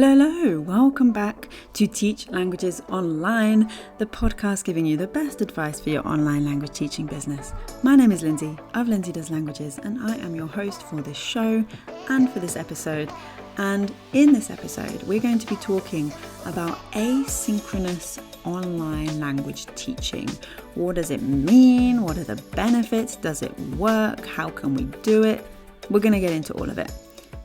Hello, welcome back to Teach Languages Online, the podcast giving you the best advice for your online language teaching business. My name is Lindsay of Lindsay Does Languages, and I am your host for this show and for this episode. And in this episode, we're going to be talking about asynchronous online language teaching. What does it mean? What are the benefits? Does it work? How can we do it? We're going to get into all of it.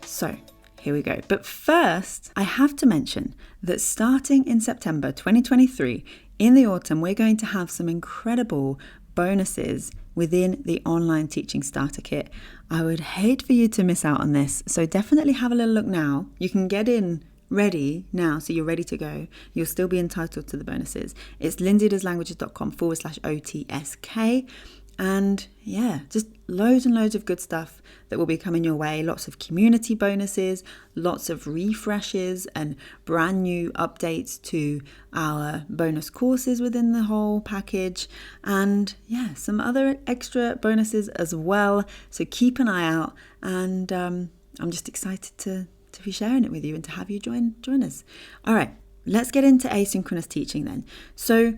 So, here we go. But first, I have to mention that starting in September 2023, in the autumn, we're going to have some incredible bonuses within the online teaching starter kit. I would hate for you to miss out on this. So definitely have a little look now. You can get in ready now, so you're ready to go. You'll still be entitled to the bonuses. It's lindsaydoeslanguages.com/OTSK. And yeah, just loads and loads of good stuff that will be coming your way. Lots of community bonuses, lots of refreshes and brand new updates to our bonus courses within the whole package. And yeah, some other extra bonuses as well. So keep an eye out. And I'm just excited to be sharing it with you and to have you join us. All right, let's get into asynchronous teaching then. So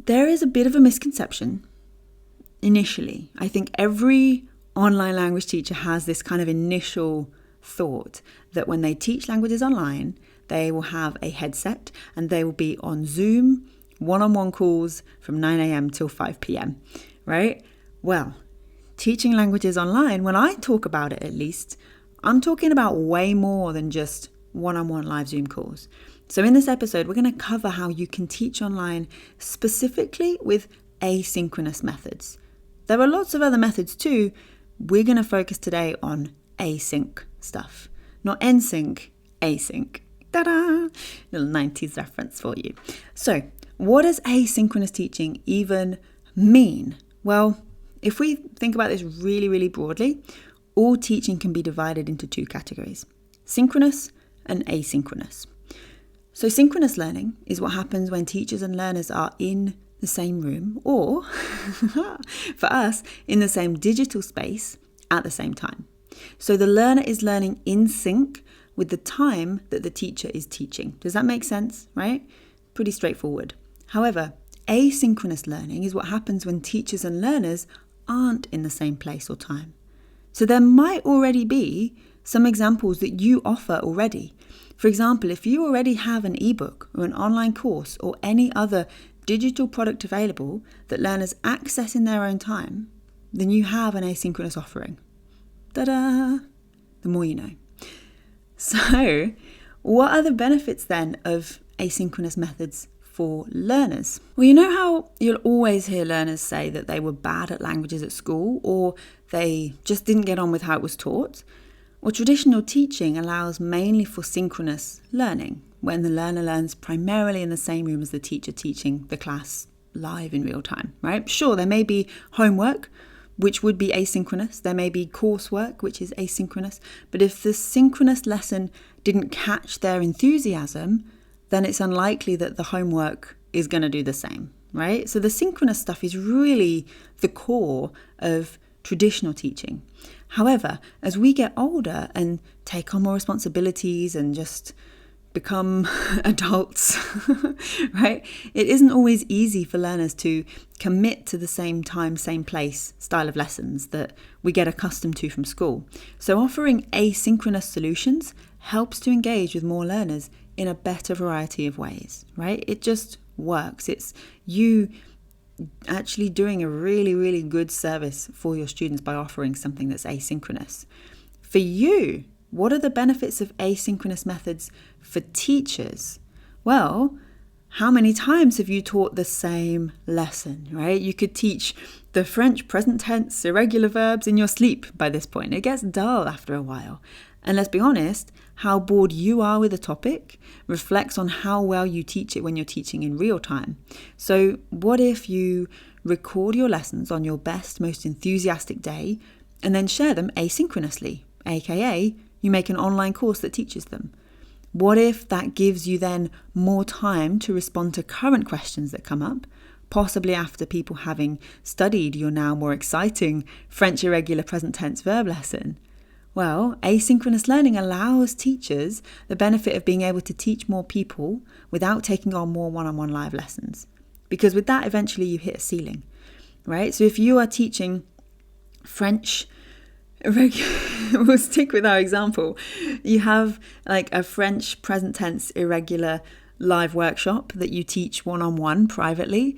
there is a bit of a misconception. Initially, I think every online language teacher has this kind of initial thought that when they teach languages online, they will have a headset and they will be on Zoom, one-on-one calls from 9 a.m. till 5 p.m., right? Well, teaching languages online, when I talk about it at least, I'm talking about way more than just one-on-one live Zoom calls. So in this episode, we're going to cover how you can teach online specifically with asynchronous methods. There are lots of other methods too. We're going to focus today on async stuff. Not NSYNC, async. Ta-da! Little 90s reference for you. So, what does asynchronous teaching even mean? Well, if we think about this really, really broadly, all teaching can be divided into two categories: synchronous and asynchronous. So synchronous learning is what happens when teachers and learners are in the same room, or for us, in the same digital space at the same time. So the learner is learning in sync with the time that the teacher is teaching. Does that make sense, right? Pretty straightforward. However, asynchronous learning is what happens when teachers and learners aren't in the same place or time. So there might already be some examples that you offer already. For example, if you already have an ebook or an online course or any other digital product available that learners access in their own time, then you have an asynchronous offering. Ta-da! The more you know. So, what are the benefits then of asynchronous methods for learners? Well, you know how you'll always hear learners say that they were bad at languages at school, or they just didn't get on with how it was taught? Well, traditional teaching allows mainly for synchronous learning, when the learner learns primarily in the same room as the teacher teaching the class live in real time, right? Sure, there may be homework, which would be asynchronous. There may be coursework, which is asynchronous. But if the synchronous lesson didn't catch their enthusiasm, then it's unlikely that the homework is going to do the same, right? So the synchronous stuff is really the core of traditional teaching. However, as we get older and take on more responsibilities and just become adults, right? It isn't always easy for learners to commit to the same time, same place style of lessons that we get accustomed to from school. So offering asynchronous solutions helps to engage with more learners in a better variety of ways, right? It just works. It's you actually doing a really, really good service for your students by offering something that's asynchronous. For you, what are the benefits of asynchronous methods for teachers? Well, how many times have you taught the same lesson, right? You could teach the French present tense, irregular verbs in your sleep by this point. It gets dull after a while. And let's be honest, how bored you are with a topic reflects on how well you teach it when you're teaching in real time. So what if you record your lessons on your best, most enthusiastic day and then share them asynchronously, aka you make an online course that teaches them? What if that gives you then more time to respond to current questions that come up, possibly after people having studied your now more exciting French irregular present tense verb lesson? Well, asynchronous learning allows teachers the benefit of being able to teach more people without taking on more one-on-one live lessons. Because with that, eventually you hit a ceiling, right? So if you are teaching French, we'll stick with our example. You have like a French present tense irregular live workshop that you teach one-on-one privately.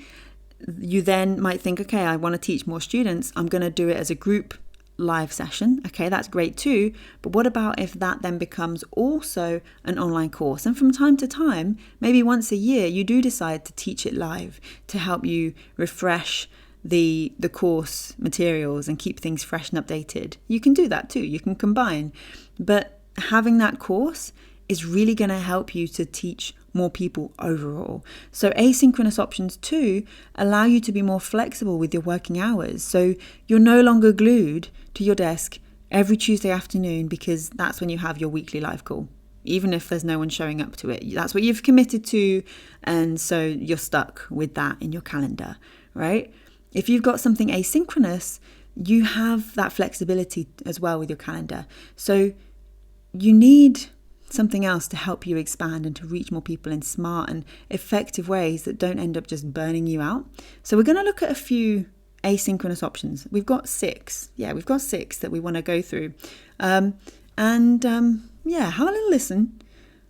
You then might think, okay, I want to teach more students. I'm going to do it as a group live session. Okay, that's great too. But what about if that then becomes also an online course? And from time to time, maybe once a year, you do decide to teach it live to help you refresh the course materials and keep things fresh and updated. You can do that too. You can combine. But having that course is really going to help you to teach more people overall. So asynchronous options too allow you to be more flexible with your working hours. So you're no longer glued to your desk every Tuesday afternoon because that's when you have your weekly live call. Even if there's no one showing up to it, that's what you've committed to. And so you're stuck with that in your calendar, right? If you've got something asynchronous, you have that flexibility as well with your calendar. So you need something else to help you expand and to reach more people in smart and effective ways that don't end up just burning you out. So we're going to look at a few asynchronous options. We've got six. We've got six that we want to go through. Have a little listen.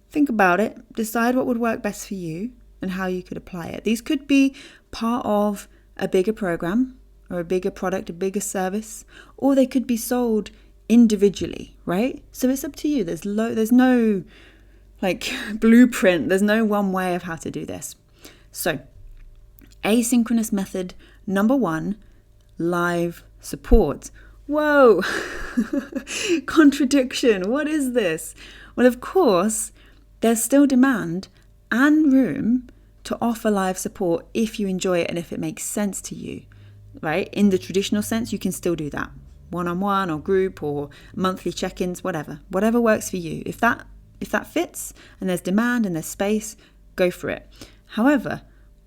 Think about it. Decide what would work best for you and how you could apply it. These could be part of a bigger program or a bigger product, a bigger service, or they could be sold individually, right? So it's up to you. There's no like blueprint. There's no one way of how to do this. So asynchronous method number 1, live support. Whoa, contradiction. What is this? Well, of course, there's still demand and room to offer live support if you enjoy it and if it makes sense to you, right? In the traditional sense, you can still do that. One-on-one or group or monthly check-ins, whatever works for you. If that fits and there's demand and there's space, go for it. However,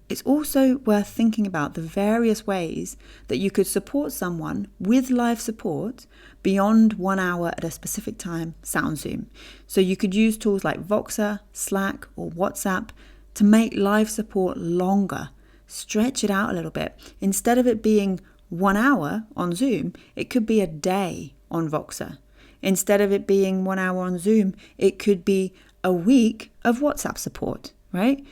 it's also worth thinking about the various ways that you could support someone with live support beyond 1 hour at a specific time, sound Zoom. So you could use tools like Voxer, Slack, or WhatsApp to make live support longer. Stretch it out a little bit. Instead of it being 1 hour on Zoom, it could be a day on Voxer. Instead of it being 1 hour on Zoom, it could be a week of WhatsApp support, right?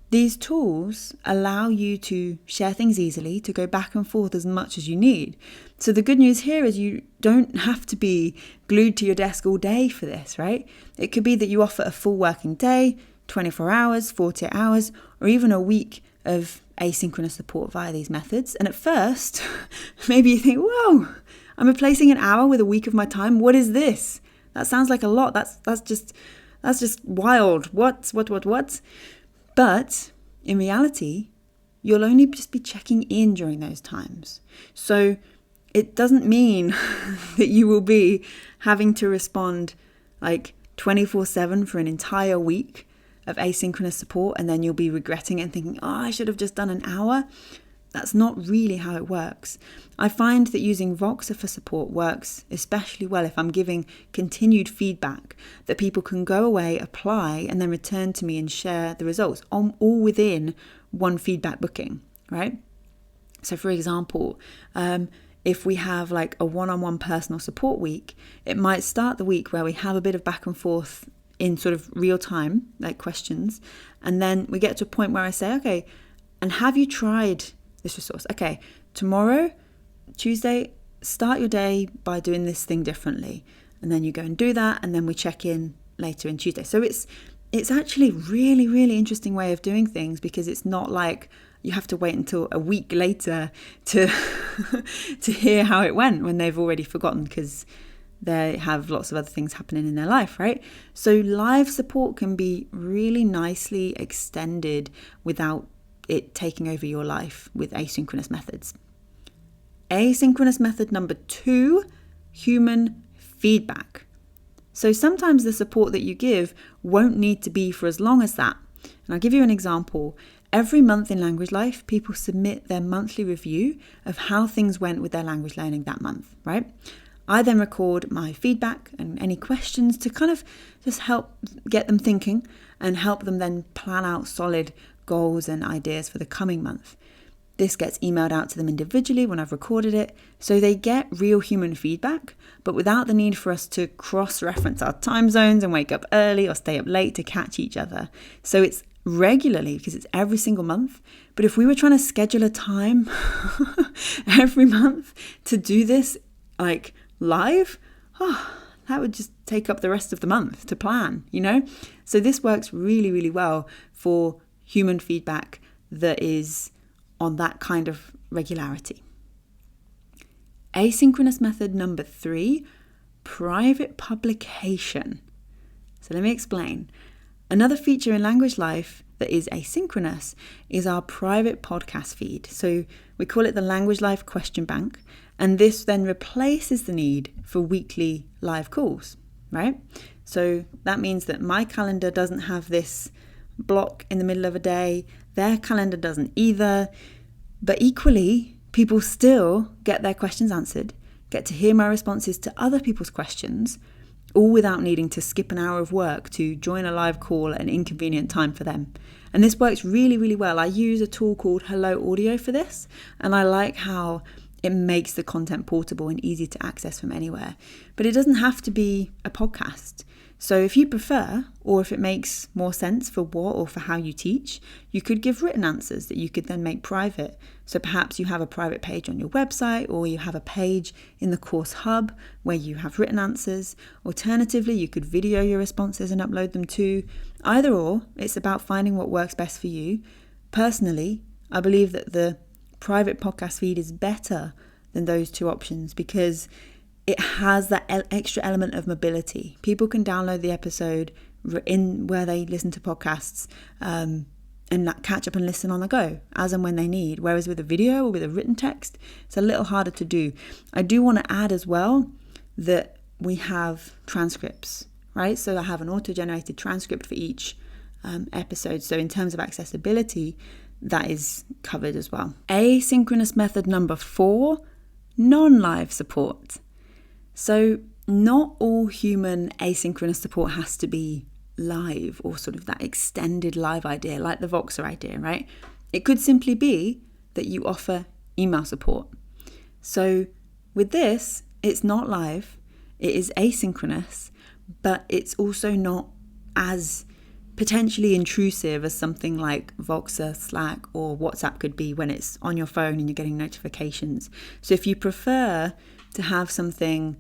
These tools allow you to share things easily, to go back and forth as much as you need. So the good news here is you don't have to be glued to your desk all day for this, right? It could be that you offer a full working day, 24 hours, 48 hours, or even a week of asynchronous support via these methods. And at first, maybe you think, whoa, I'm replacing an hour with a week of my time. What is this? That sounds like a lot. That's just wild. What? But in reality, you'll only just be checking in during those times. So it doesn't mean that you will be having to respond like 24/7 for an entire week of asynchronous support, and then you'll be regretting it and thinking, oh, I should have just done an hour. That's not really how it works. I find that using Voxer for support works especially well if I'm giving continued feedback that people can go away, apply, and then return to me and share the results, all within one feedback booking, right? So for example, if we have like a one-on-one personal support week, it might start the week where we have a bit of back and forth in sort of real time, like questions. And then we get to a point where I say, okay, and have you tried this resource? Okay, tomorrow, Tuesday, start your day by doing this thing differently. And then you go and do that. And then we check in later in Tuesday. So it's actually really, really interesting way of doing things, because it's not like you have to wait until a week later to to hear how it went when they've already forgotten, because they have lots of other things happening in their life, right? So live support can be really nicely extended without it taking over your life with asynchronous methods. Asynchronous method number 2, human feedback. So sometimes the support that you give won't need to be for as long as that. And I'll give you an example. Every month in Language Life, people submit their monthly review of how things went with their language learning that month, right? I then record my feedback and any questions to kind of just help get them thinking and help them then plan out solid goals and ideas for the coming month. This gets emailed out to them individually when I've recorded it, so they get real human feedback, but without the need for us to cross-reference our time zones and wake up early or stay up late to catch each other. So it's regularly, because it's every single month. But if we were trying to schedule a time every month to do this like live, that would just take up the rest of the month to plan, So this works really, really well for human feedback that is on that kind of regularity. Asynchronous method number 3, private publication. So let me explain. Another feature in Language Life that is asynchronous is our private podcast feed. So we call it the Language Life question bank, and this then replaces the need for weekly live calls, right? So that means that my calendar doesn't have this block in the middle of a day. Their calendar doesn't either. But equally, people still get their questions answered, get to hear my responses to other people's questions, all without needing to skip an hour of work to join a live call at an inconvenient time for them. And this works really, really well. I use a tool called Hello Audio for this, and I like how it makes the content portable and easy to access from anywhere. But it doesn't have to be a podcast. So if you prefer, or if it makes more sense for what or for how you teach, you could give written answers that you could then make private. So perhaps you have a private page on your website, or you have a page in the course hub where you have written answers. Alternatively, you could video your responses and upload them too. Either or, it's about finding what works best for you. Personally, I believe that the private podcast feed is better than those two options because it has that extra element of mobility. People can download the episode in where they listen to podcasts and catch up and listen on the go as and when they need. Whereas with a video or with a written text, it's a little harder to do. I do want to add as well that we have transcripts, right? So I have an auto-generated transcript for each episode. So in terms of accessibility, that is covered as well. Asynchronous method number 4, non-live support. So not all human asynchronous support has to be live or sort of that extended live idea like the Voxer idea, right? It could simply be that you offer email support. So with this, it's not live, it is asynchronous, but it's also not as potentially intrusive as something like Voxer, Slack, or WhatsApp could be when it's on your phone and you're getting notifications. So if you prefer to have something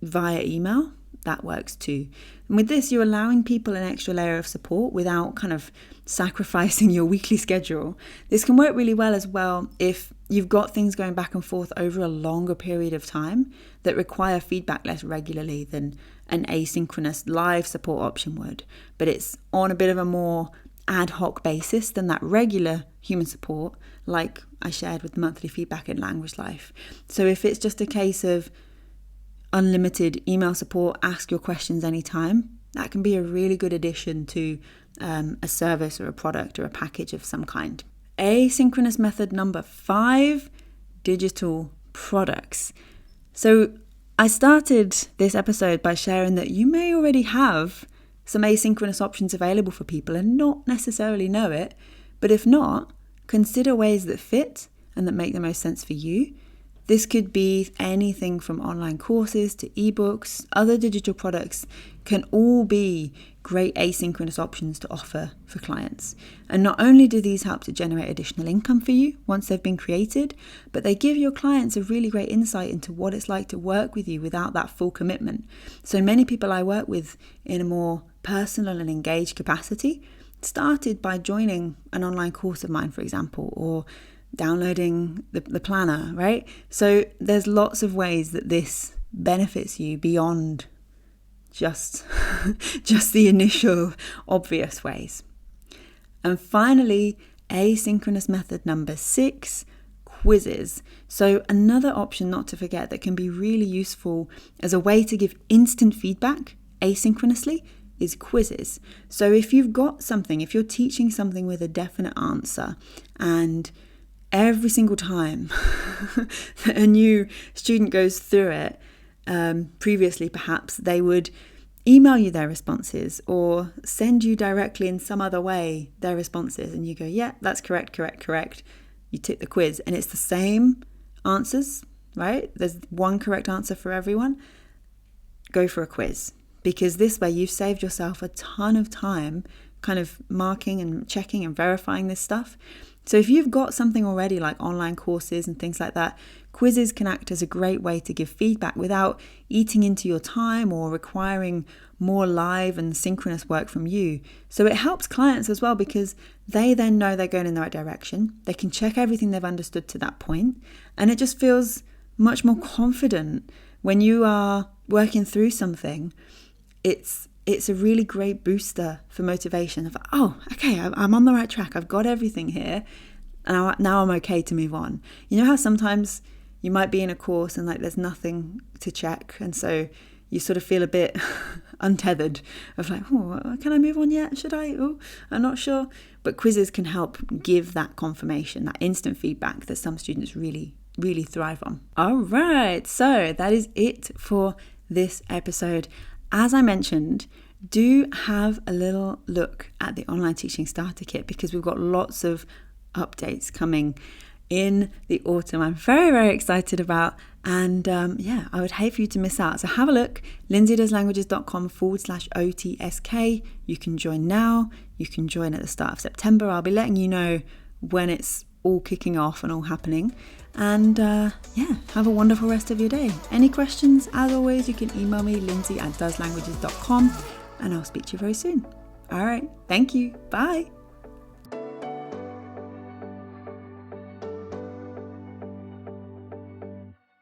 via email, that works too. And with this, you're allowing people an extra layer of support without kind of sacrificing your weekly schedule. This can work really well as well if you've got things going back and forth over a longer period of time that require feedback less regularly than an asynchronous live support option would. But it's on a bit of a more ad hoc basis than that regular human support, like I shared with monthly feedback in Language Life. So if it's just a case of unlimited email support, ask your questions anytime, that can be a really good addition to a service or a product or a package of some kind. Asynchronous method number 5, digital products. So I started this episode by sharing that you may already have some asynchronous options available for people and not necessarily know it, but if not, consider ways that fit and that make the most sense for you. This could be anything from online courses to ebooks. Other digital products can all be great asynchronous options to offer for clients. And not only do these help to generate additional income for you once they've been created, but they give your clients a really great insight into what it's like to work with you without that full commitment. So many people I work with in a more personal and engaged capacity started by joining an online course of mine, for example, or downloading the planner, right? So there's lots of ways that this benefits you beyond just the initial obvious ways. And finally, asynchronous method number 6, quizzes. So another option not to forget that can be really useful as a way to give instant feedback asynchronously is quizzes. So if you've got something, if you're teaching something with a definite answer, and every single time that a new student goes through it, Previously, perhaps they would email you their responses or send you directly in some other way their responses, and you go, yeah, that's correct. You tick the quiz and it's the same answers, right? There's one correct answer for everyone. Go for a quiz, because this way you've saved yourself a ton of time kind of marking and checking and verifying this stuff. So if you've got something already like online courses and things like that, quizzes can act as a great way to give feedback without eating into your time or requiring more live and synchronous work from you. So it helps clients as well, because they then know they're going in the right direction. They can check everything they've understood to that point, and it just feels much more confident when you are working through something. It's a really great booster for motivation of, oh, okay, I'm on the right track. I've got everything here. And now I'm okay to move on. You know how sometimes you might be in a course and like there's nothing to check, and so you sort of feel a bit untethered of like, oh, can I move on yet? Should I? Oh, I'm not sure. But quizzes can help give that confirmation, that instant feedback that some students really thrive on. All right, so that is it for this episode. As I mentioned, do have a little look at the Online Teaching Starter Kit, because we've got lots of updates coming in the autumn. I'm very excited about, and I would hate for you to miss out. So have a look, lindsaydoeslanguages.com/OTSK. You can join now, you can join at the start of September. I'll be letting you know when it's all kicking off and all happening. And have a wonderful rest of your day. Any questions, as always, you can email me, lindsay@doeslanguages.com, and I'll speak to you very soon. All right, thank you. Bye.